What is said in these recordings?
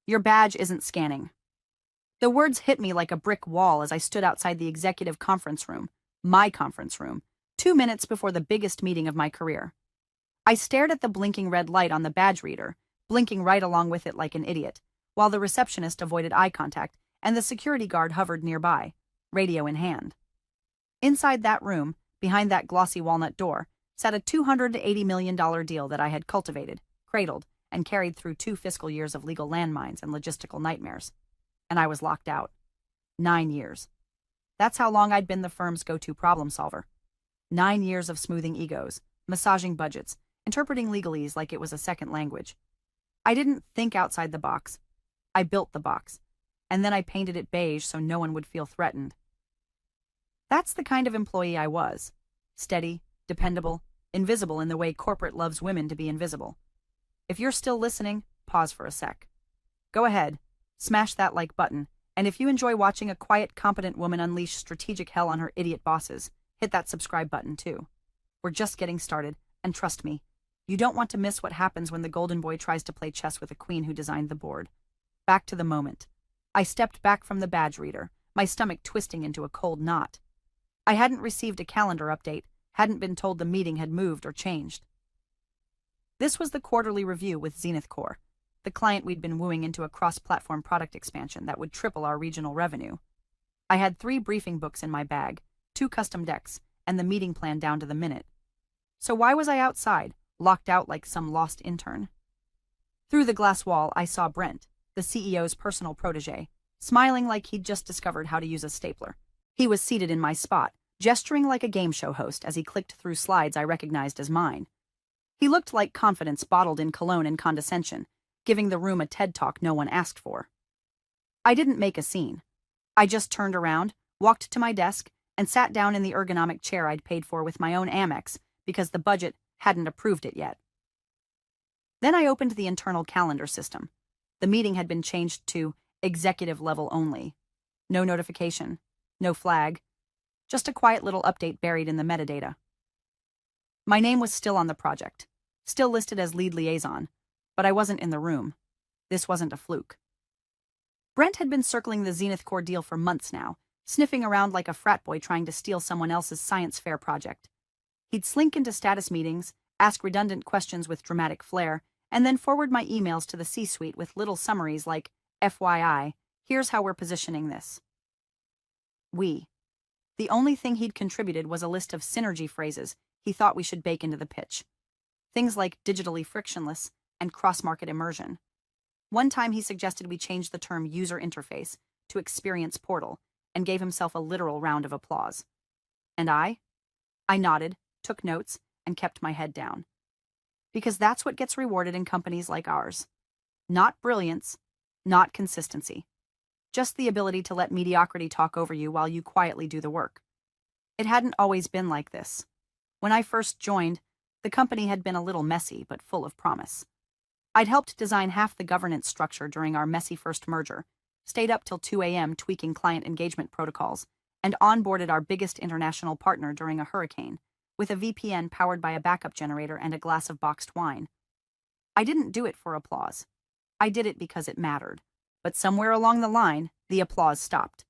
Your badge isn't scanning. The words hit me like a brick wall as I stood outside the executive conference room, my conference room, 2 minutes before the biggest meeting of my career. I stared at the blinking red light on the badge reader, blinking right along with it like an idiot, while the receptionist avoided eye contact and the security guard hovered nearby, radio in hand. Inside that room, behind that glossy walnut door, sat a $280 million deal that I had cultivated, cradled, and carried through 2 fiscal years of legal landmines and logistical nightmares. And I was locked out. 9 years. That's how long I'd been the firm's go-to problem solver. 9 years of smoothing egos, massaging budgets, interpreting legalese like it was a second language. I didn't think outside the box. I built the box, and then I painted it beige so no one would feel threatened. That's the kind of employee I was. Steady, dependable, invisible in the way corporate loves women to be invisible. If you're still listening, pause for a sec. Go ahead, smash that like button, and if you enjoy watching a quiet, competent woman unleash strategic hell on her idiot bosses, hit that subscribe button too. We're just getting started, and trust me, you don't want to miss what happens when the golden boy tries to play chess with a queen who designed the board. Back to the moment. I stepped back from the badge reader, my stomach twisting into a cold knot. I hadn't received a calendar update, hadn't been told the meeting had moved or changed. This was the quarterly review with Zenith Corp, the client we'd been wooing into a cross-platform product expansion that would triple our regional revenue. I had 3 briefing books in my bag, 2 custom decks, and the meeting plan down to the minute. So why was I outside, locked out like some lost intern? Through the glass wall, I saw Brent, the CEO's personal protege, smiling like he'd just discovered how to use a stapler. He was seated in my spot, gesturing like a game show host as he clicked through slides I recognized as mine. He looked like confidence bottled in cologne and condescension, giving the room a TED Talk no one asked for. I didn't make a scene. I just turned around, walked to my desk, and sat down in the ergonomic chair I'd paid for with my own Amex because the budget hadn't approved it yet. Then I opened the internal calendar system. The meeting had been changed to executive level only. No notification, no flag, just a quiet little update buried in the metadata. My name was still on the project, still listed as lead liaison, but I wasn't in the room. This wasn't a fluke. Brent had been circling the Zenith Corp deal for months now, sniffing around like a frat boy trying to steal someone else's science fair project. He'd slink into status meetings, ask redundant questions with dramatic flair, and then forward my emails to the C-suite with little summaries like, FYI, here's how we're positioning this. The only thing he'd contributed was a list of synergy phrases he thought we should bake into the pitch. Things like digitally frictionless and cross-market immersion. One time he suggested we change the term user interface to experience portal and gave himself a literal round of applause. And I nodded, took notes, and kept my head down. Because that's what gets rewarded in companies like ours. Not brilliance, not consistency. Just the ability to let mediocrity talk over you while you quietly do the work. It hadn't always been like this. When I first joined, the company had been a little messy but full of promise. I'd helped design half the governance structure during our messy first merger, stayed up till 2 a.m. tweaking client engagement protocols, and onboarded our biggest international partner during a hurricane, with a VPN powered by a backup generator and a glass of boxed wine. I didn't do it for applause. I did it because it mattered. But somewhere along the line, the applause stopped.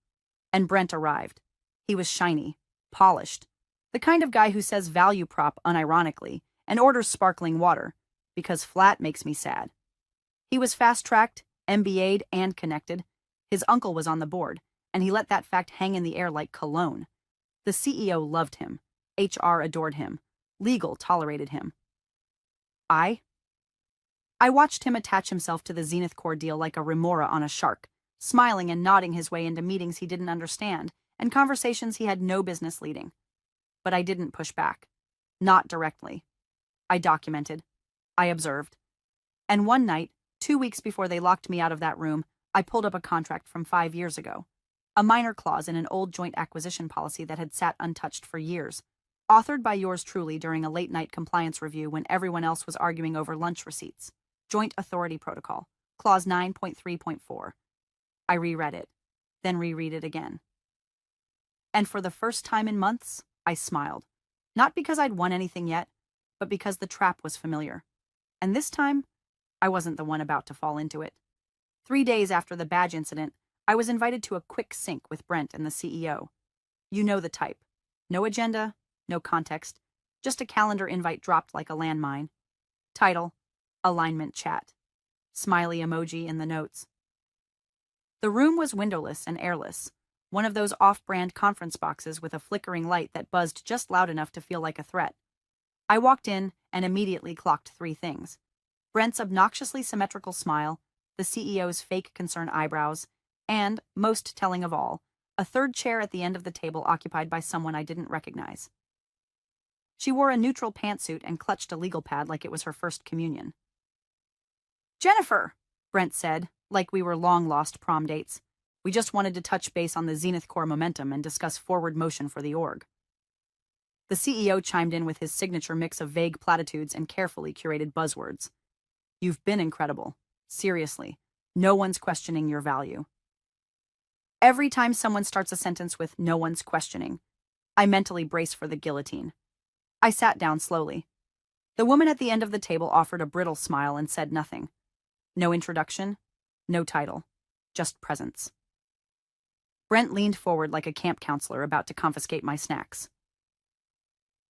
And Brent arrived. He was shiny, polished, the kind of guy who says value prop unironically and orders sparkling water, because flat makes me sad. He was fast-tracked, MBA'd, and connected. His uncle was on the board, and he let that fact hang in the air like cologne. The CEO loved him. HR adored him. Legal tolerated him. I watched him attach himself to the Zenith Corp deal like a remora on a shark, smiling and nodding his way into meetings he didn't understand and conversations he had no business leading. But I didn't push back. Not directly. I documented. I observed. And one night, 2 weeks before they locked me out of that room, I pulled up a contract from 5 years ago. A minor clause in an old joint acquisition policy that had sat untouched for years. Authored by yours truly during a late-night compliance review when everyone else was arguing over lunch receipts. Joint Authority Protocol, Clause 9.3.4. I reread it, then reread it again. And for the first time in months, I smiled. Not because I'd won anything yet, but because the trap was familiar. And this time, I wasn't the one about to fall into it. 3 days after the badge incident, I was invited to a quick sync with Brent and the CEO. You know the type. No agenda, no context, just a calendar invite dropped like a landmine. Title, Alignment Chat. Smiley emoji in the notes. The room was windowless and airless, one of those off-brand conference boxes with a flickering light that buzzed just loud enough to feel like a threat. I walked in and immediately clocked 3 things. Brent's obnoxiously symmetrical smile, the CEO's fake concerned eyebrows, and, most telling of all, a third chair at the end of the table occupied by someone I didn't recognize. She wore a neutral pantsuit and clutched a legal pad like it was her first communion. "Jennifer," Brent said, like we were long-lost prom dates. We just wanted to touch base on the Zenith Core momentum and discuss forward motion for the org. The CEO chimed in with his signature mix of vague platitudes and carefully curated buzzwords. "You've been incredible. Seriously, no one's questioning your value." Every time someone starts a sentence with "no one's questioning," I mentally brace for the guillotine. I sat down slowly. The woman at the end of the table offered a brittle smile and said nothing. No introduction, no title, just presence. Brent leaned forward like a camp counselor about to confiscate my snacks.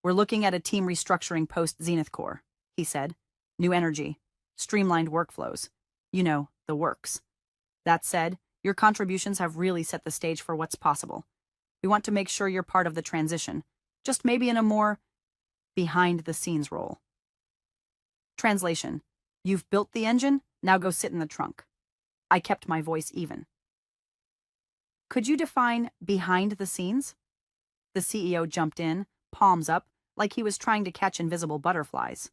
"We're looking at a team restructuring post-Zenith Core," he said. "New energy, streamlined workflows. You know, the works. That said, your contributions have really set the stage for what's possible. We want to make sure you're part of the transition, just maybe in a more behind-the-scenes role." Translation: You've built the engine, now go sit in the trunk. I kept my voice even. "Could you define behind the scenes?" The CEO jumped in, palms up, like he was trying to catch invisible butterflies.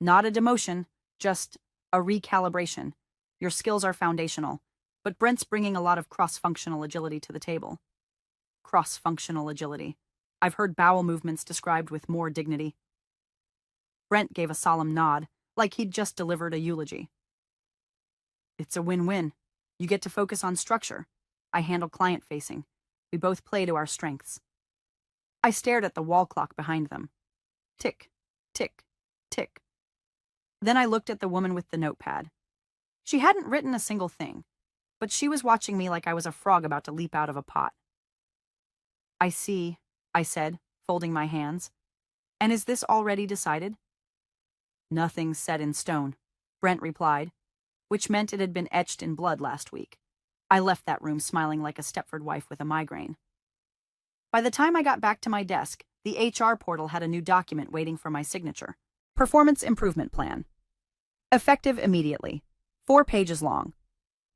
"Not a demotion, just a recalibration. Your skills are foundational, but Brent's bringing a lot of cross-functional agility to the table." Cross-functional agility. I've heard bowel movements described with more dignity. Brent gave a solemn nod, like he'd just delivered a eulogy. "It's a win-win. You get to focus on structure. I handle client-facing. We both play to our strengths." I stared at the wall clock behind them. Tick, tick, tick. Then I looked at the woman with the notepad. She hadn't written a single thing, but she was watching me like I was a frog about to leap out of a pot. "I see," I said, folding my hands. "And is this already decided?" "Nothing's set in stone," Brent replied, which meant it had been etched in blood last week. I left that room smiling like a Stepford wife with a migraine. By the time I got back to my desk, the HR portal had a new document waiting for my signature. Performance Improvement Plan. Effective immediately. 4 pages long.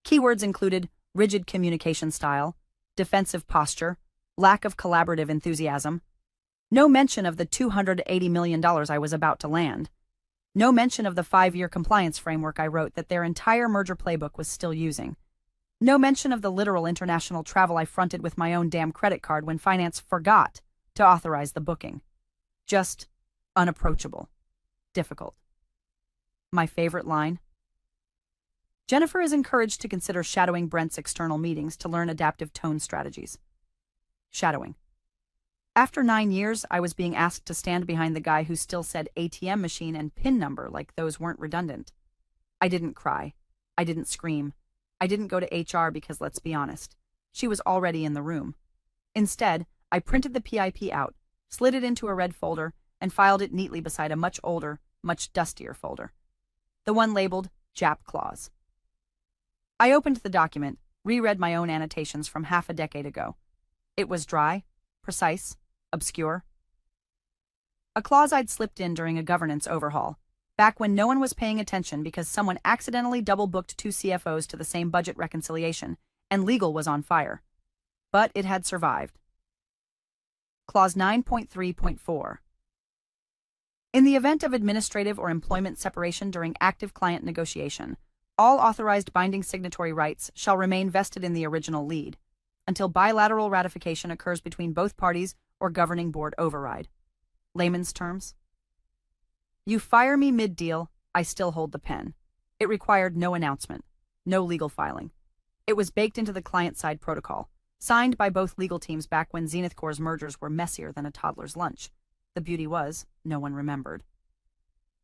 Keywords included rigid communication style, defensive posture, lack of collaborative enthusiasm. No mention of the $280 million I was about to land. No mention of the 5-year compliance framework I wrote that their entire merger playbook was still using. No mention of the literal international travel I fronted with my own damn credit card when finance forgot to authorize the booking. Just unapproachable. Difficult. My favorite line? Jennifer is encouraged to consider shadowing Brent's external meetings to learn adaptive tone strategies. Shadowing. After 9 years, I was being asked to stand behind the guy who still said ATM machine and PIN number like those weren't redundant. I didn't cry. I didn't scream. I didn't go to HR because, let's be honest, she was already in the room. Instead, I printed the PIP out, slid it into a red folder, and filed it neatly beside a much older, much dustier folder. The one labeled Jap Clause. I opened the document, reread my own annotations from half a decade ago. It was dry, precise, obscure. A clause I'd slipped in during a governance overhaul, back when no one was paying attention because someone accidentally double-booked 2 CFOs to the same budget reconciliation, and legal was on fire. But it had survived. Clause 9.3.4. In the event of administrative or employment separation during active client negotiation, all authorized binding signatory rights shall remain vested in the original lead, until bilateral ratification occurs between both parties or governing board override. Layman's terms? You fire me mid-deal, I still hold the pen. It required no announcement, no legal filing. It was baked into the client-side protocol, signed by both legal teams back when Zenith Core's mergers were messier than a toddler's lunch. The beauty was, no one remembered.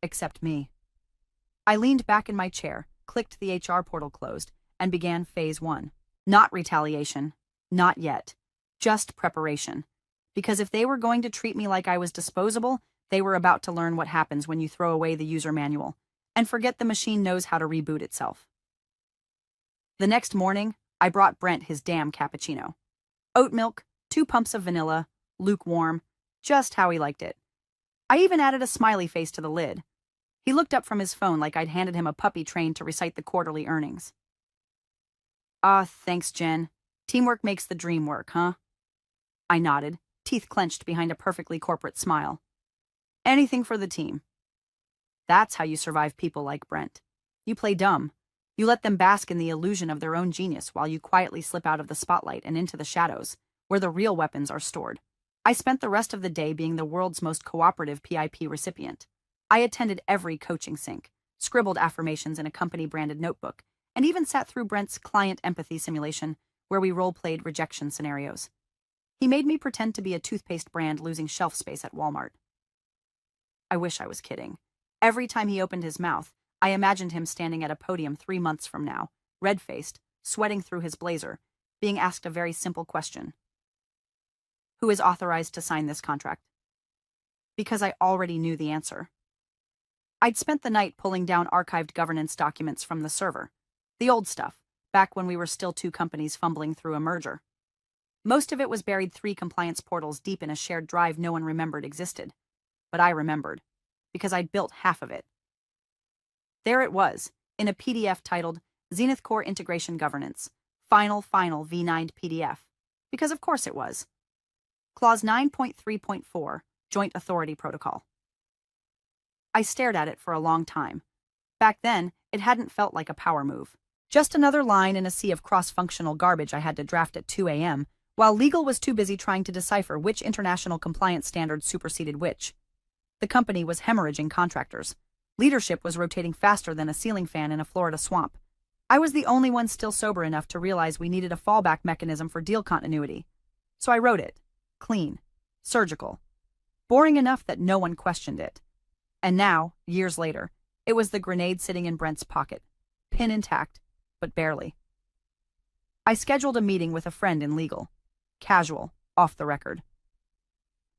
Except me. I leaned back in my chair, clicked the HR portal closed, and began phase 1. Not retaliation. Not yet. Just preparation. Because if they were going to treat me like I was disposable, they were about to learn what happens when you throw away the user manual and forget the machine knows how to reboot itself. The next morning, I brought Brent his damn cappuccino. Oat milk, 2 pumps of vanilla, lukewarm, just how he liked it. I even added a smiley face to the lid. He looked up from his phone like I'd handed him a puppy trained to recite the quarterly earnings. Thanks, Jen. Teamwork makes the dream work, huh? I nodded, teeth clenched behind a perfectly corporate smile. Anything for the team. That's how you survive people like Brent. You play dumb. You let them bask in the illusion of their own genius while you quietly slip out of the spotlight and into the shadows, where the real weapons are stored. I spent the rest of the day being the world's most cooperative PIP recipient. I attended every coaching sync, scribbled affirmations in a company-branded notebook, and even sat through Brent's client empathy simulation, where we role-played rejection scenarios. He made me pretend to be a toothpaste brand losing shelf space at Walmart. I wish I was kidding. Every time he opened his mouth, I imagined him standing at a podium 3 months from now, red-faced, sweating through his blazer, being asked a very simple question. Who is authorized to sign this contract? Because I already knew the answer. I'd spent the night pulling down archived governance documents from the server. The old stuff, back when we were still 2 companies fumbling through a merger. Most of it was buried 3 compliance portals deep in a shared drive no one remembered existed. But I remembered, because I'd built half of it. There it was, in a PDF titled Zenith Core Integration Governance, Final V9 PDF, because of course it was. Clause 9.3.4, Joint Authority Protocol. I stared at it for a long time. Back then, it hadn't felt like a power move. Just another line in a sea of cross-functional garbage I had to draft at 2 a.m., while legal was too busy trying to decipher which international compliance standard superseded which. The company was hemorrhaging contractors. Leadership was rotating faster than a ceiling fan in a Florida swamp. I was the only one still sober enough to realize we needed a fallback mechanism for deal continuity. So I wrote it. Clean. Surgical. Boring enough that no one questioned it. And now, years later, it was the grenade sitting in Brent's pocket. Pin intact, but barely. I scheduled a meeting with a friend in legal. Casual, off the record.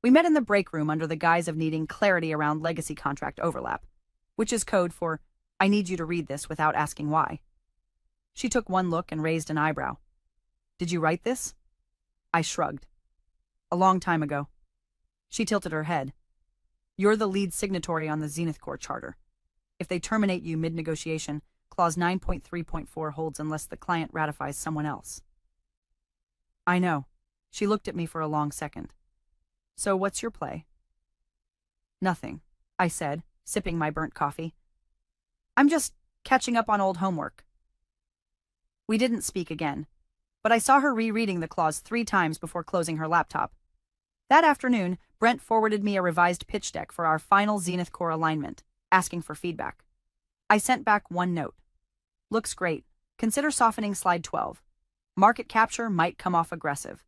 We met in the break room under the guise of needing clarity around legacy contract overlap, which is code for, I need you to read this without asking why. She took one look and raised an eyebrow. Did you write this? I shrugged. A long time ago. She tilted her head. You're the lead signatory on the Zenith Core Charter. If they terminate you mid-negotiation, Clause 9.3.4 holds unless the client ratifies someone else. I know. She looked at me for a long second. So what's your play? Nothing, I said, sipping my burnt coffee. I'm just catching up on old homework. We didn't speak again, but I saw her rereading the clause 3 times before closing her laptop. That afternoon, Brent forwarded me a revised pitch deck for our final Zenith Core alignment, asking for feedback. I sent back one note. Looks great. Consider softening slide 12. Market capture might come off aggressive.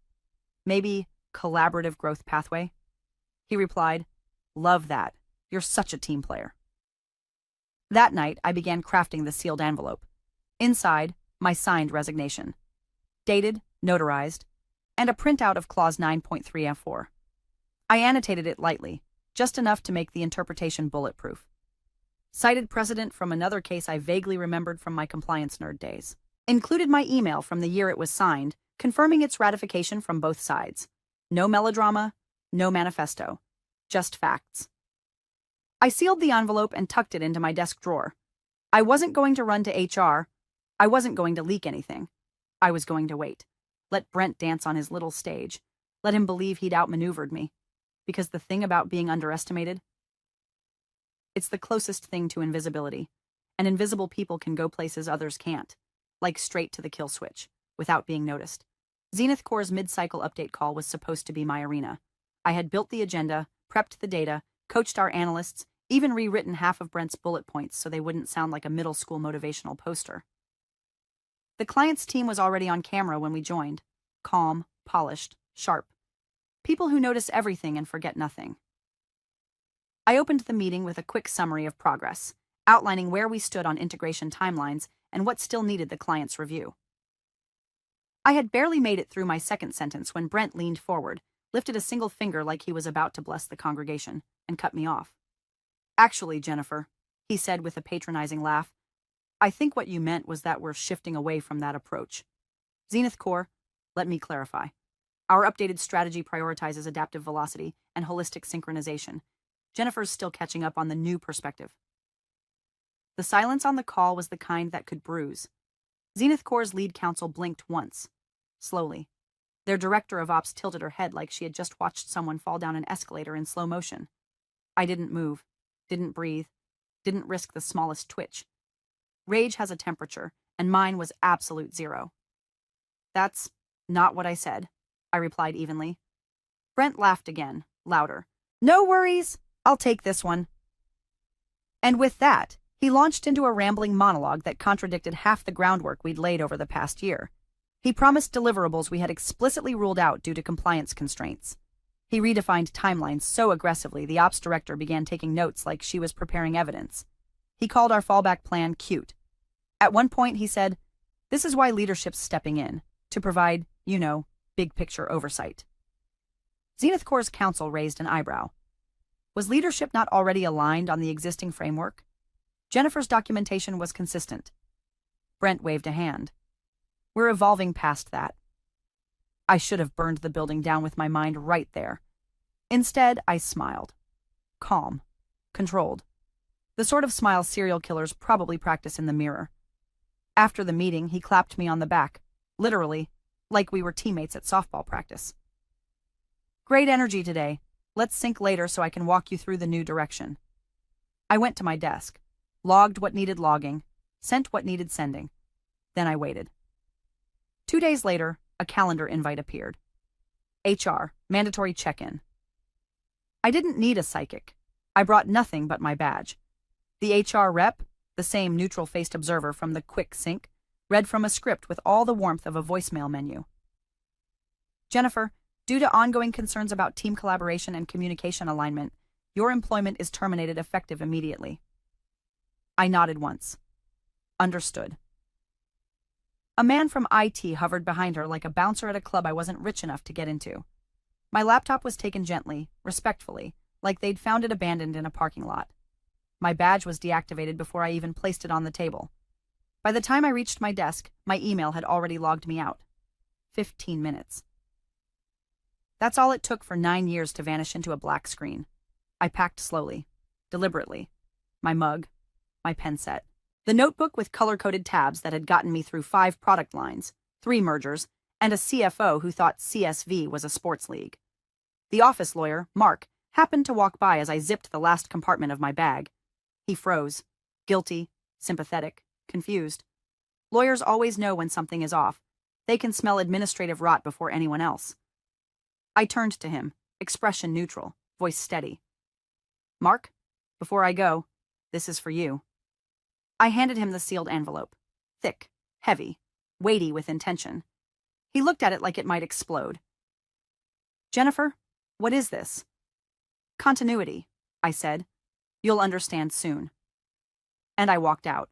Maybe collaborative growth pathway? He replied, Love that. You're such a team player. That night, I began crafting the sealed envelope. Inside, my signed resignation. Dated, notarized, and a printout of Clause 9.3F4. I annotated it lightly, just enough to make the interpretation bulletproof. Cited precedent from another case I vaguely remembered from my compliance nerd days. Included my email from the year it was signed, confirming its ratification from both sides. No melodrama, no manifesto, just facts. I sealed the envelope and tucked it into my desk drawer. I wasn't going to run to HR. I wasn't going to leak anything. I was going to wait. Let Brent dance on his little stage. Let him believe he'd outmaneuvered me. Because the thing about being underestimated, it's the closest thing to invisibility. And invisible people can go places others can't, like straight to the kill switch, without being noticed. Zenith Core's mid-cycle update call was supposed to be my arena. I had built the agenda, prepped the data, coached our analysts, even rewritten half of Brent's bullet points so they wouldn't sound like a middle school motivational poster. The client's team was already on camera when we joined. Calm, polished, sharp. People who notice everything and forget nothing. I opened the meeting with a quick summary of progress, outlining where we stood on integration timelines and what still needed the client's review. I had barely made it through my second sentence when Brent leaned forward, lifted a single finger like he was about to bless the congregation, and cut me off. "Actually, Jennifer," he said with a patronizing laugh, "I think what you meant was that we're shifting away from that approach. Zenith Core, let me clarify. Our updated strategy prioritizes adaptive velocity and holistic synchronization. Jennifer's still catching up on the new perspective." The silence on the call was the kind that could bruise. Zenith Core's lead counsel blinked once, slowly. Their director of ops tilted her head like she had just watched someone fall down an escalator in slow motion. I didn't move, didn't breathe, didn't risk the smallest twitch. Rage has a temperature, and mine was absolute 0. "That's not what I said," I replied evenly. Brent laughed again, louder. "No worries, I'll take this one." And with that, he launched into a rambling monologue that contradicted half the groundwork we'd laid over the past year. He promised deliverables we had explicitly ruled out due to compliance constraints. He redefined timelines so aggressively the ops director began taking notes like she was preparing evidence. He called our fallback plan cute. At one point he said, "This is why leadership's stepping in, to provide, big picture oversight." Zenith Core's counsel raised an eyebrow. Was leadership not already aligned on the existing framework? Jennifer's documentation was consistent. Brent waved a hand. "We're evolving past that." I should have burned the building down with my mind right there. Instead, I smiled. Calm. Controlled. The sort of smile serial killers probably practice in the mirror. After the meeting, he clapped me on the back, literally, like we were teammates at softball practice. "Great energy today. Let's sync later so I can walk you through the new direction." I went to my desk, logged what needed logging, sent what needed sending. Then I waited. 2 days later, a calendar invite appeared. HR, mandatory check-in. I didn't need a psychic. I brought nothing but my badge. The HR rep, the same neutral-faced observer from the quick sync, read from a script with all the warmth of a voicemail menu. "Jennifer, due to ongoing concerns about team collaboration and communication alignment, your employment is terminated effective immediately." I nodded once. Understood. A man from IT hovered behind her like a bouncer at a club I wasn't rich enough to get into. My laptop was taken gently, respectfully, like they'd found it abandoned in a parking lot. My badge was deactivated before I even placed it on the table. By the time I reached my desk, my email had already logged me out. 15 minutes. That's all it took for 9 years to vanish into a black screen. I packed slowly, deliberately. My mug, my pen set, the notebook with color-coded tabs that had gotten me through 5 product lines, 3 mergers, and a CFO who thought CSV was a sports league. The office lawyer, Mark, happened to walk by as I zipped the last compartment of my bag. He froze, guilty, sympathetic, confused. Lawyers always know when something is off. They can smell administrative rot before anyone else. I turned to him, expression neutral, voice steady. "Mark, before I go, this is for you." I handed him the sealed envelope. Thick, heavy, weighty with intention. He looked at it like it might explode. "Jennifer, what is this?" "Continuity," I said. "You'll understand soon." And I walked out.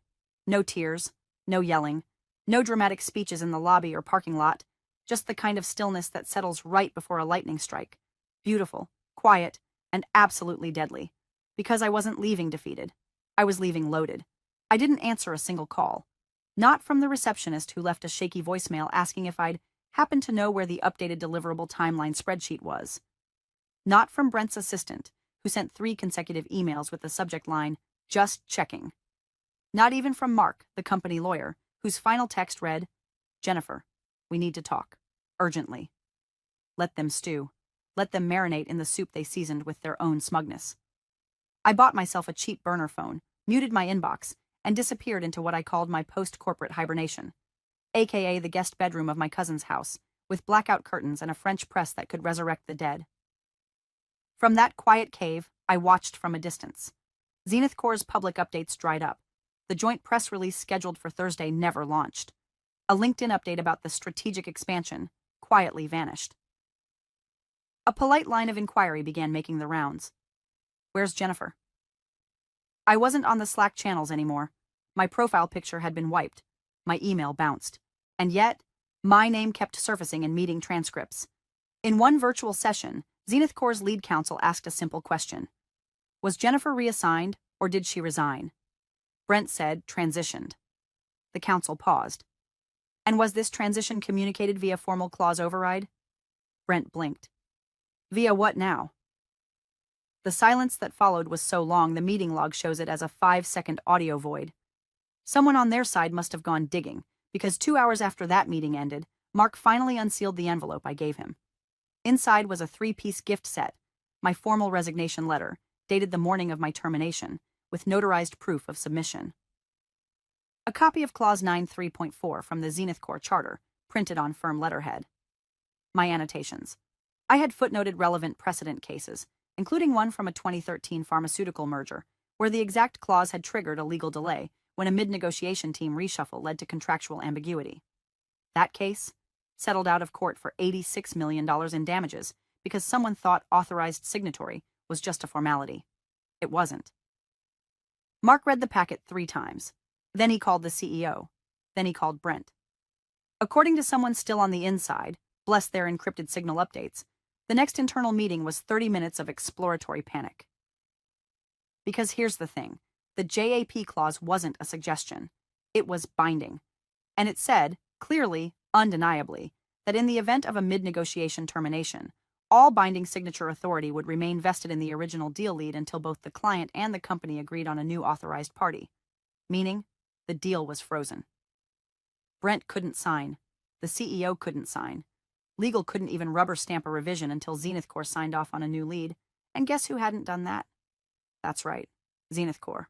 No tears, no yelling, no dramatic speeches in the lobby or parking lot, just the kind of stillness that settles right before a lightning strike. Beautiful, quiet, and absolutely deadly. Because I wasn't leaving defeated. I was leaving loaded. I didn't answer a single call. Not from the receptionist who left a shaky voicemail asking if I'd happened to know where the updated deliverable timeline spreadsheet was. Not from Brent's assistant, who sent 3 consecutive emails with the subject line, "Just checking." Not even from Mark, the company lawyer, whose final text read, "Jennifer, we need to talk. Urgently." Let them stew. Let them marinate in the soup they seasoned with their own smugness. I bought myself a cheap burner phone, muted my inbox, and disappeared into what I called my post-corporate hibernation, aka the guest bedroom of my cousin's house, with blackout curtains and a French press that could resurrect the dead. From that quiet cave, I watched from a distance. Zenith Core's public updates dried up. The joint press release scheduled for Thursday never launched. A LinkedIn update about the strategic expansion quietly vanished. A polite line of inquiry began making the rounds. "Where's Jennifer?" I wasn't on the Slack channels anymore. My profile picture had been wiped. My email bounced. And yet, my name kept surfacing in meeting transcripts. In one virtual session, Zenith Corps' lead counsel asked a simple question. Was Jennifer reassigned, or did she resign? Brent said, transitioned. The counsel paused. And was this transition communicated via formal clause override? Brent blinked. Via what now? The silence that followed was so long the meeting log shows it as a 5-second audio void. Someone on their side must have gone digging, because 2 hours after that meeting ended, Mark finally unsealed the envelope I gave him. Inside was a 3-piece gift set, my formal resignation letter, dated the morning of my termination, with notarized proof of submission. A copy of Clause 9.3.4 from the Zenith Corps Charter, printed on firm letterhead. My annotations. I had footnoted relevant precedent cases, including one from a 2013 pharmaceutical merger, where the exact clause had triggered a legal delay when a mid-negotiation team reshuffle led to contractual ambiguity. That case settled out of court for $86 million in damages because someone thought authorized signatory was just a formality. It wasn't. Mark read the packet 3 times. Then he called the CEO. Then he called Brent. According to someone still on the inside, bless their encrypted signal updates, the next internal meeting was 30 minutes of exploratory panic. Because here's the thing, the JAP clause wasn't a suggestion. It was binding. And it said, clearly, undeniably, that in the event of a mid-negotiation termination, all binding signature authority would remain vested in the original deal lead until both the client and the company agreed on a new authorized party. Meaning, the deal was frozen. Brent couldn't sign. The CEO couldn't sign. Legal couldn't even rubber stamp a revision until Zenith Corps signed off on a new lead. And guess who hadn't done that? That's right, Zenith Corps.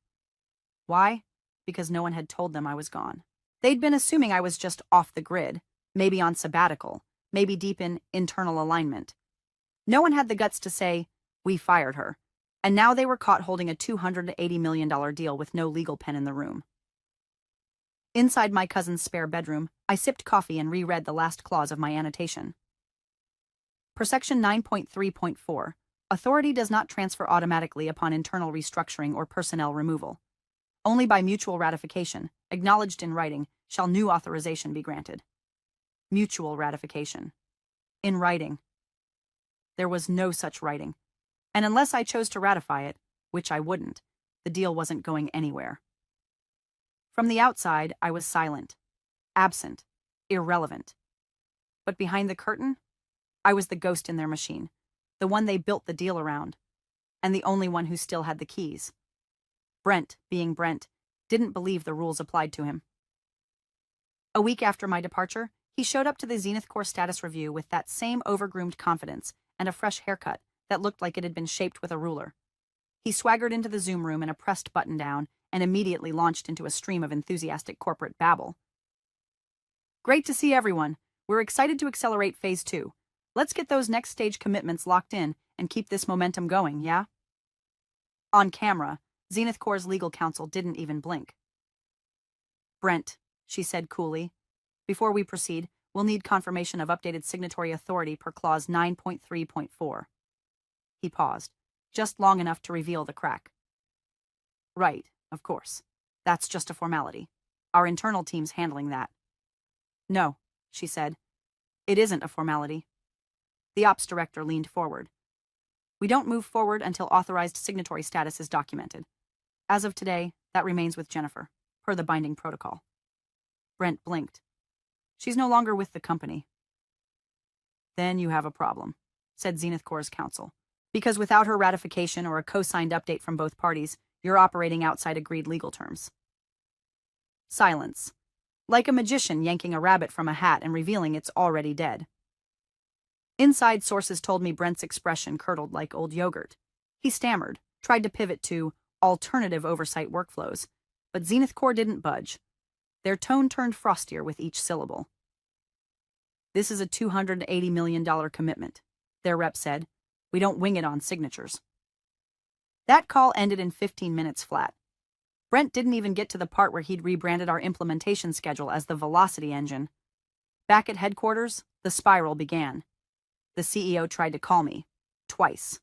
Why? Because no one had told them I was gone. They'd been assuming I was just off the grid, maybe on sabbatical, maybe deep in internal alignment. No one had the guts to say, we fired her. And now they were caught holding a $280 million deal with no legal pen in the room. Inside my cousin's spare bedroom, I sipped coffee and reread the last clause of my annotation. Per Section 9.3.4, authority does not transfer automatically upon internal restructuring or personnel removal. Only by mutual ratification, acknowledged in writing, shall new authorization be granted. Mutual ratification. In writing. There was no such writing, and unless I chose to ratify it, which I wouldn't, the deal wasn't going anywhere. From the outside, I was silent, absent, irrelevant. But behind the curtain, I was the ghost in their machine, the one they built the deal around, and the only one who still had the keys. Brent, being Brent, didn't believe the rules applied to him. A week after my departure, he showed up to the Zenith Corps status review with that same overgroomed confidence and a fresh haircut that looked like it had been shaped with a ruler. He swaggered into the Zoom room in a pressed button-down and immediately launched into a stream of enthusiastic corporate babble. Great to see everyone. We're excited to accelerate Phase 2. Let's get those next stage commitments locked in and keep this momentum going, yeah? On camera, Zenith Corps' legal counsel didn't even blink. Brent, she said coolly, before we proceed, we'll need confirmation of updated signatory authority per Clause 9.3.4. He paused, just long enough to reveal the crack. Right, of course. That's just a formality. Our internal team's handling that. No, she said. It isn't a formality. The ops director leaned forward. We don't move forward until authorized signatory status is documented. As of today, that remains with Jennifer, per the binding protocol. Brent blinked. She's no longer with the company. Then you have a problem, said Zenith Corps' counsel. Because without her ratification or a co-signed update from both parties, you're operating outside agreed legal terms. Silence. Like a magician yanking a rabbit from a hat and revealing it's already dead. Inside sources told me Brent's expression curdled like old yogurt. He stammered, tried to pivot to alternative oversight workflows, but Zenith Corps didn't budge. Their tone turned frostier with each syllable. This is a $280 million commitment, their rep said. We don't wing it on signatures. That call ended in 15 minutes flat. Brent didn't even get to the part where he'd rebranded our implementation schedule as the Velocity Engine. Back at headquarters, the spiral began. The CEO tried to call me. Twice.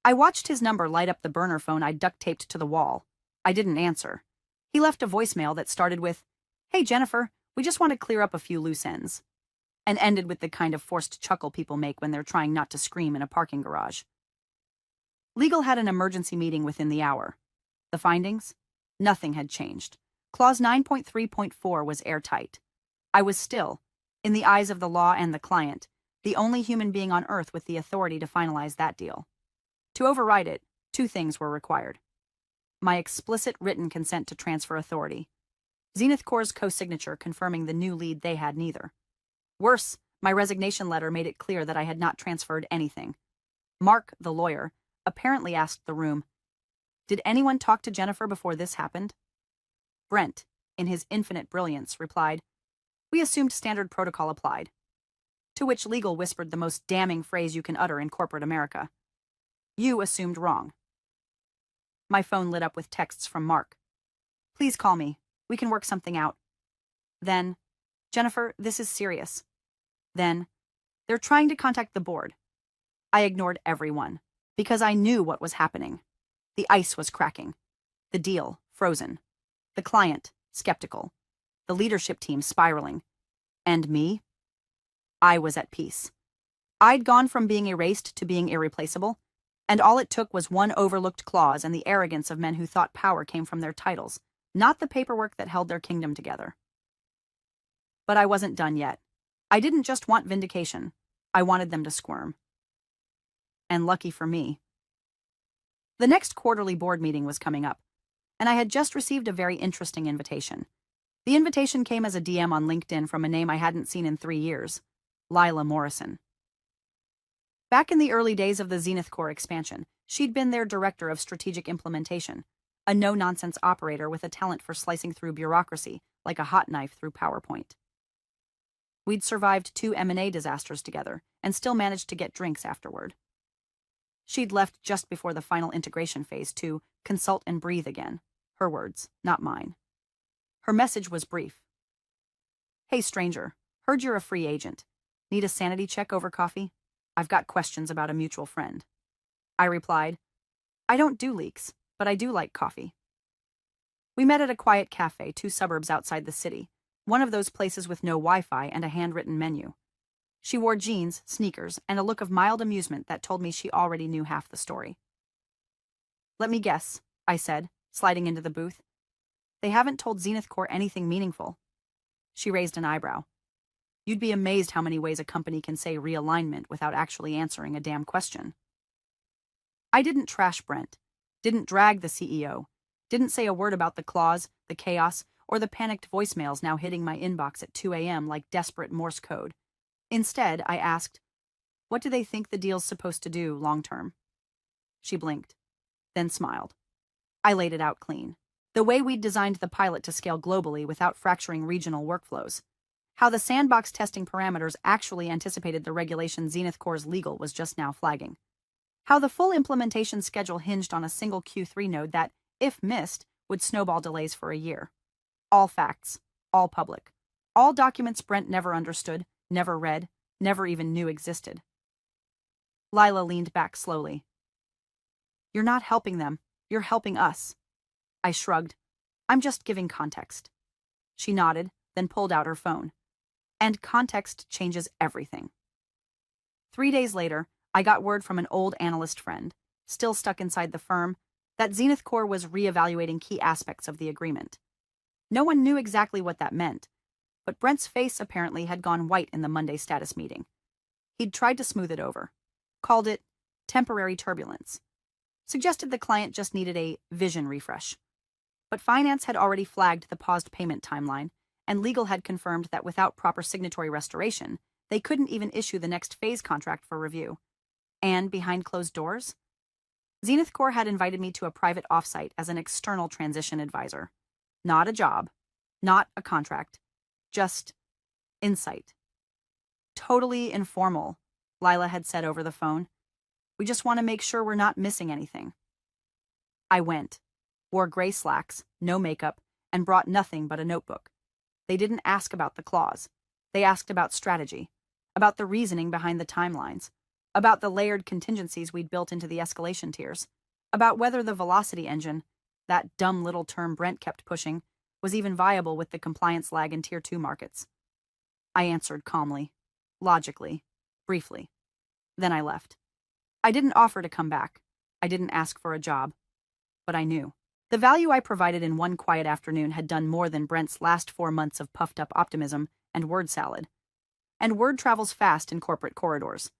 I watched his number light up the burner phone I'd duct-taped to the wall. I didn't answer. He left a voicemail that started with, "Hey Jennifer, we just want to clear up a few loose ends," and ended with the kind of forced chuckle people make when they're trying not to scream in a parking garage. Legal had an emergency meeting within the hour. The findings? Nothing had changed. Clause 9.3.4 was airtight. I was still, in the eyes of the law and the client, the only human being on Earth with the authority to finalize that deal. To override it, two things were required: my explicit written consent to transfer authority, Zenith Corps' co-signature confirming the new lead they had neither. Worse, my resignation letter made it clear that I had not transferred anything. Mark, the lawyer, apparently asked the room, "Did anyone talk to Jennifer before this happened?" Brent, in his infinite brilliance, replied, "We assumed standard protocol applied." To which legal whispered the most damning phrase you can utter in corporate America: "You assumed wrong." My phone lit up with texts from Mark. "Please call me. We can work something out." Then, "Jennifer, this is serious." Then, "They're trying to contact the board." I ignored everyone, because I knew what was happening. The ice was cracking. The deal, frozen. The client, skeptical. The leadership team, spiraling. And me? I was at peace. I'd gone from being erased to being irreplaceable, and all it took was one overlooked clause and the arrogance of men who thought power came from their titles, not the paperwork that held their kingdom together. But I wasn't done yet. I didn't just want vindication. I wanted them to squirm. And lucky for me. The next quarterly board meeting was coming up, and I had just received a very interesting invitation. The invitation came as a DM on LinkedIn from a name I hadn't seen in 3 years, Lila Morrison. Back in the early days of the Zenith Corps expansion, she'd been their director of strategic implementation, a no-nonsense operator with a talent for slicing through bureaucracy like a hot knife through PowerPoint. We'd survived 2 M&A disasters together and still managed to get drinks afterward. She'd left just before the final integration phase to consult and breathe again. Her words, not mine. Her message was brief. "Hey stranger, heard you're a free agent. Need a sanity check over coffee? I've got questions about a mutual friend." I replied, "I don't do leaks, but I do like coffee." We met at a quiet cafe 2 suburbs outside the city, one of those places with no Wi-Fi and a handwritten menu. She wore jeans, sneakers, and a look of mild amusement that told me she already knew half the story. "Let me guess," I said, sliding into the booth. "They haven't told Zenith Corps anything meaningful." She raised an eyebrow. "You'd be amazed how many ways a company can say realignment without actually answering a damn question." I didn't trash Brent, didn't drag the CEO, didn't say a word about the clause, the chaos, or the panicked voicemails now hitting my inbox at 2 a.m. like desperate Morse code. Instead, I asked, "What do they think the deal's supposed to do long-term?" She blinked, then smiled. I laid it out clean. The way we'd designed the pilot to scale globally without fracturing regional workflows. How the sandbox testing parameters actually anticipated the regulation Zenith Corps' legal was just now flagging. How the full implementation schedule hinged on a single Q3 node that, if missed, would snowball delays for a year. All facts, all public, all documents Brent never understood, never read, never even knew existed. Lila leaned back slowly. "You're not helping them, you're helping us." I shrugged. "I'm just giving context." She nodded, then pulled out her phone. And context changes everything. 3 days later, I got word from an old analyst friend, still stuck inside the firm, that Zenith Corps was reevaluating key aspects of the agreement. No one knew exactly what that meant, but Brent's face apparently had gone white in the Monday status meeting. He'd tried to smooth it over, called it temporary turbulence, suggested the client just needed a vision refresh. But finance had already flagged the paused payment timeline, and legal had confirmed that without proper signatory restoration, they couldn't even issue the next phase contract for review. And behind closed doors, Zenith Corps had invited me to a private offsite as an external transition advisor. Not a job, not a contract, just insight. "Totally informal," Lila had said over the phone. "We just want to make sure we're not missing anything." I went, wore gray slacks, no makeup, and brought nothing but a notebook. They didn't ask about the clause. They asked about strategy, about the reasoning behind the timelines, about the layered contingencies we'd built into the escalation tiers, about whether the velocity engine, that dumb little term Brent kept pushing, was even viable with the compliance lag in Tier 2 markets. I answered calmly, logically, briefly. Then I left. I didn't offer to come back. I didn't ask for a job. But I knew. The value I provided in one quiet afternoon had done more than Brent's last 4 months of puffed-up optimism and word salad. And word travels fast in corporate corridors.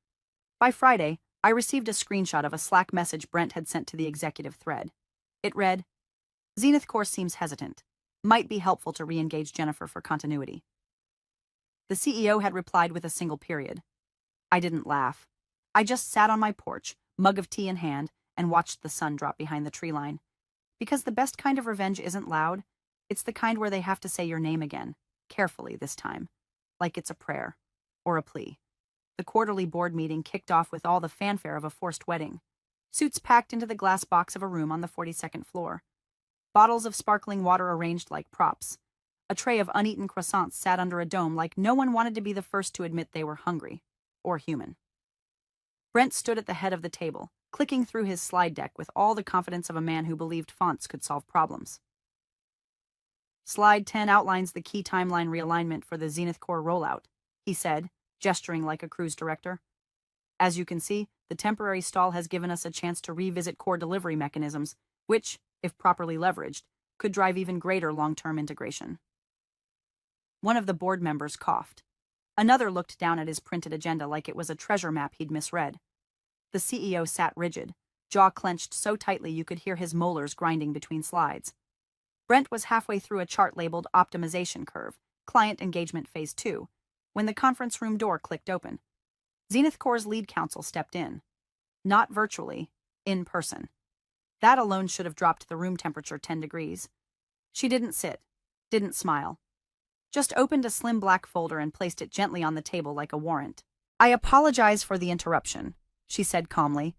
By Friday, I received a screenshot of a Slack message Brent had sent to the executive thread. It read, "Zenith Core seems hesitant. Might be helpful to re-engage Jennifer for continuity." The CEO had replied with a single period. I didn't laugh. I just sat on my porch, mug of tea in hand, and watched the sun drop behind the tree line. Because the best kind of revenge isn't loud, it's the kind where they have to say your name again, carefully this time, like it's a prayer or a plea. The quarterly board meeting kicked off with all the fanfare of a forced wedding. Suits packed into the glass box of a room on the 42nd floor. Bottles of sparkling water arranged like props. A tray of uneaten croissants sat under a dome like no one wanted to be the first to admit they were hungry, or human. Brent stood at the head of the table, clicking through his slide deck with all the confidence of a man who believed fonts could solve problems. Slide 10 outlines the key timeline realignment for the Zenith Core rollout, he said, gesturing like a cruise director. As you can see, the temporary stall has given us a chance to revisit core delivery mechanisms, which, if properly leveraged, could drive even greater long-term integration. One of the board members coughed. Another looked down at his printed agenda like it was a treasure map he'd misread. The CEO sat rigid, jaw clenched so tightly you could hear his molars grinding between slides. Brent was halfway through a chart labeled Optimization Curve, Client Engagement Phase 2, when the conference room door clicked open. Zenith Core's lead counsel stepped in. Not virtually, in person. That alone should have dropped the room temperature 10 degrees. She didn't sit, didn't smile. Just opened a slim black folder and placed it gently on the table like a warrant. "I apologize for the interruption," she said calmly,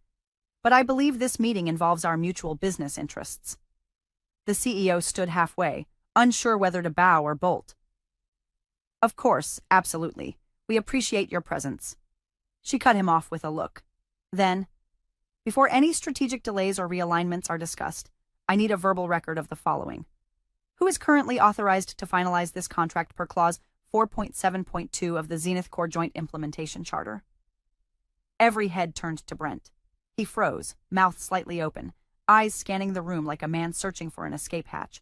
"but I believe this meeting involves our mutual business interests." The CEO stood halfway, unsure whether to bow or bolt. "Of course, absolutely. We appreciate your presence." She cut him off with a look. Then, "Before any strategic delays or realignments are discussed, I need a verbal record of the following. Who is currently authorized to finalize this contract per Clause 4.7.2 of the Zenith Core Joint Implementation Charter?" Every head turned to Brent. He froze, mouth slightly open, eyes scanning the room like a man searching for an escape hatch.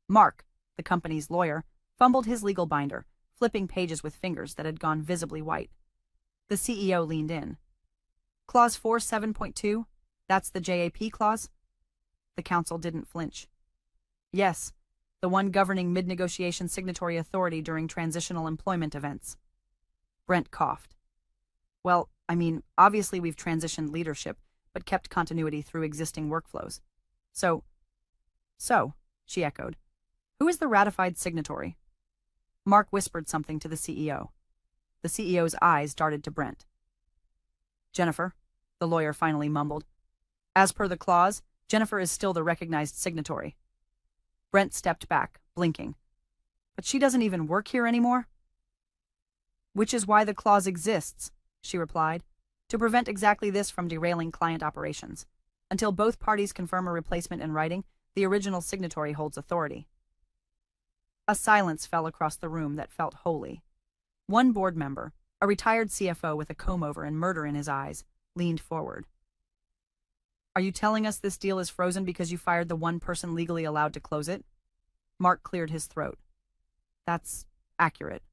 Mark, the company's lawyer, fumbled his legal binder, flipping pages with fingers that had gone visibly white. The CEO leaned in. "Clause 4.7.2? That's the JAP clause?" The counsel didn't flinch. "Yes, the one governing mid-negotiation signatory authority during transitional employment events." Brent coughed. "Well, I mean, obviously we've transitioned leadership, but kept continuity through existing workflows. So, she echoed. Who is the ratified signatory?" Mark whispered something to the CEO. The CEO's eyes darted to Brent. "Jennifer," the lawyer finally mumbled. "As per the clause, Jennifer is still the recognized signatory." Brent stepped back, blinking. "But she doesn't even work here anymore?" "Which is why the clause exists," she replied, "to prevent exactly this from derailing client operations. Until both parties confirm a replacement in writing, the original signatory holds authority." A silence fell across the room that felt holy. One board member, a retired CFO with a comb-over and murder in his eyes, leaned forward. "Are you telling us this deal is frozen because you fired the one person legally allowed to close it?" Mark cleared his throat. "That's accurate."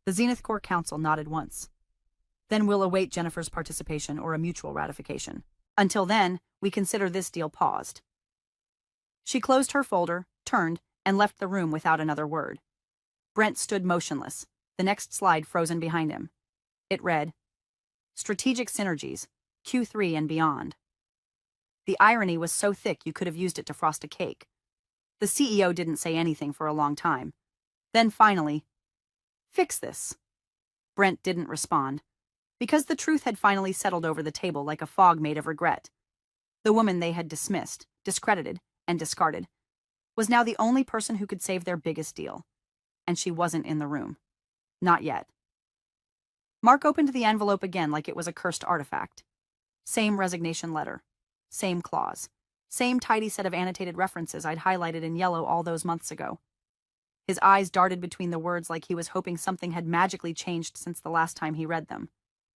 The Zenith Core Council nodded once. "Then we'll await Jennifer's participation or a mutual ratification. Until then, we consider this deal paused." She closed her folder, turned, and left the room without another word. Brent stood motionless, the next slide frozen behind him. It read, "Strategic Synergies, Q3 and beyond." The irony was so thick you could have used it to frost a cake. The CEO didn't say anything for a long time. Then finally, "Fix this." Brent didn't respond, because the truth had finally settled over the table like a fog made of regret. The woman they had dismissed, discredited, and discarded was now the only person who could save their biggest deal. And she wasn't in the room. Not yet. Mark opened the envelope again like it was a cursed artifact. Same resignation letter. Same clause. Same tidy set of annotated references I'd highlighted in yellow all those months ago. His eyes darted between the words like he was hoping something had magically changed since the last time he read them.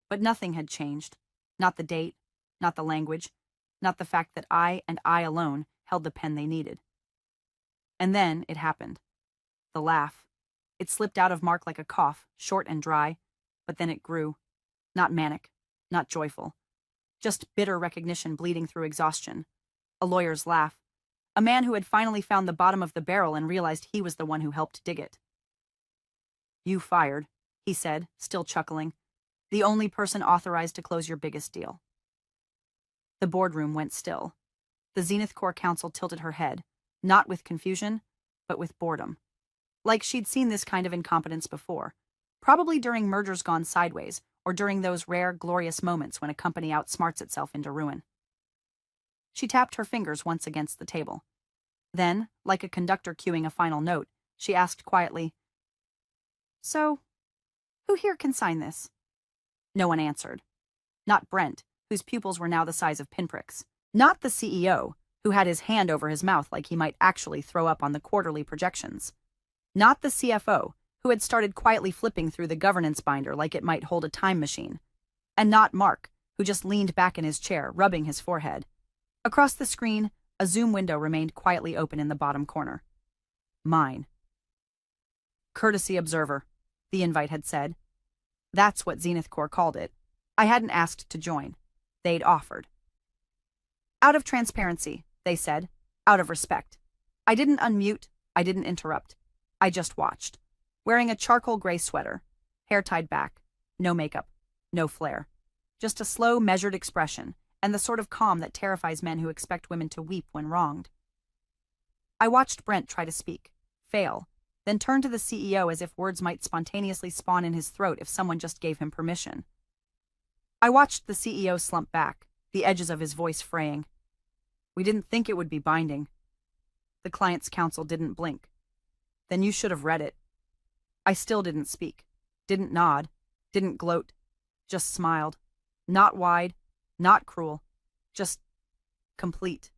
But nothing had changed. Not the date, not the language, not the fact that I and I alone held the pen they needed. And then it happened. The laugh. It slipped out of Mark like a cough, short and dry, but then it grew. Not manic, not joyful. Just bitter recognition bleeding through exhaustion. A lawyer's laugh. A man who had finally found the bottom of the barrel and realized he was the one who helped dig it. "You fired," he said, still chuckling. "The only person authorized to close your biggest deal." The boardroom went still. The Zenith Corps counsel tilted her head, not with confusion, but with boredom. Like she'd seen this kind of incompetence before, probably during mergers gone sideways, or during those rare, glorious moments when a company outsmarts itself into ruin. She tapped her fingers once against the table. Then, like a conductor cueing a final note, she asked quietly, "So, who here can sign this?" No one answered. Not Brent, whose pupils were now the size of pinpricks. Not the CEO, who had his hand over his mouth like he might actually throw up on the quarterly projections. Not the CFO, who had started quietly flipping through the governance binder like it might hold a time machine. And not Mark, who just leaned back in his chair, rubbing his forehead. Across the screen, a Zoom window remained quietly open in the bottom corner. Mine. "Courtesy observer," the invite had said. That's what Zenith Corps called it. I hadn't asked to join. They'd offered. "Out of transparency," they said. "Out of respect." I didn't unmute. I didn't interrupt. I just watched. Wearing a charcoal gray sweater. Hair tied back. No makeup. No flair. Just a slow, measured expression, and the sort of calm that terrifies men who expect women to weep when wronged. I watched Brent try to speak, fail, then turn to the CEO as if words might spontaneously spawn in his throat if someone just gave him permission. I watched the CEO slump back, the edges of his voice fraying. "We didn't think it would be binding." The client's counsel didn't blink. "Then you should have read it." I still didn't speak, didn't nod, didn't gloat, just smiled. Not wide, not cruel, just complete.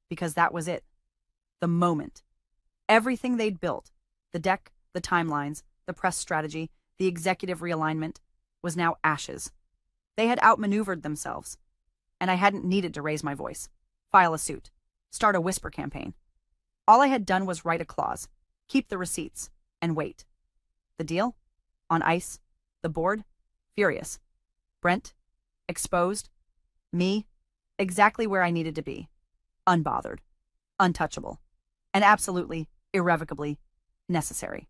Because that was it. The moment. Everything they'd built, the deck, the timelines, the press strategy, the executive realignment, was now ashes. They had outmaneuvered themselves. And I hadn't needed to raise my voice, file a suit, start a whisper campaign. All I had done was write a clause, keep the receipts, and wait. The deal? On ice. The board? Furious. Brent? Exposed. Me? Exactly where I needed to be. Unbothered. Untouchable. And absolutely, irrevocably necessary.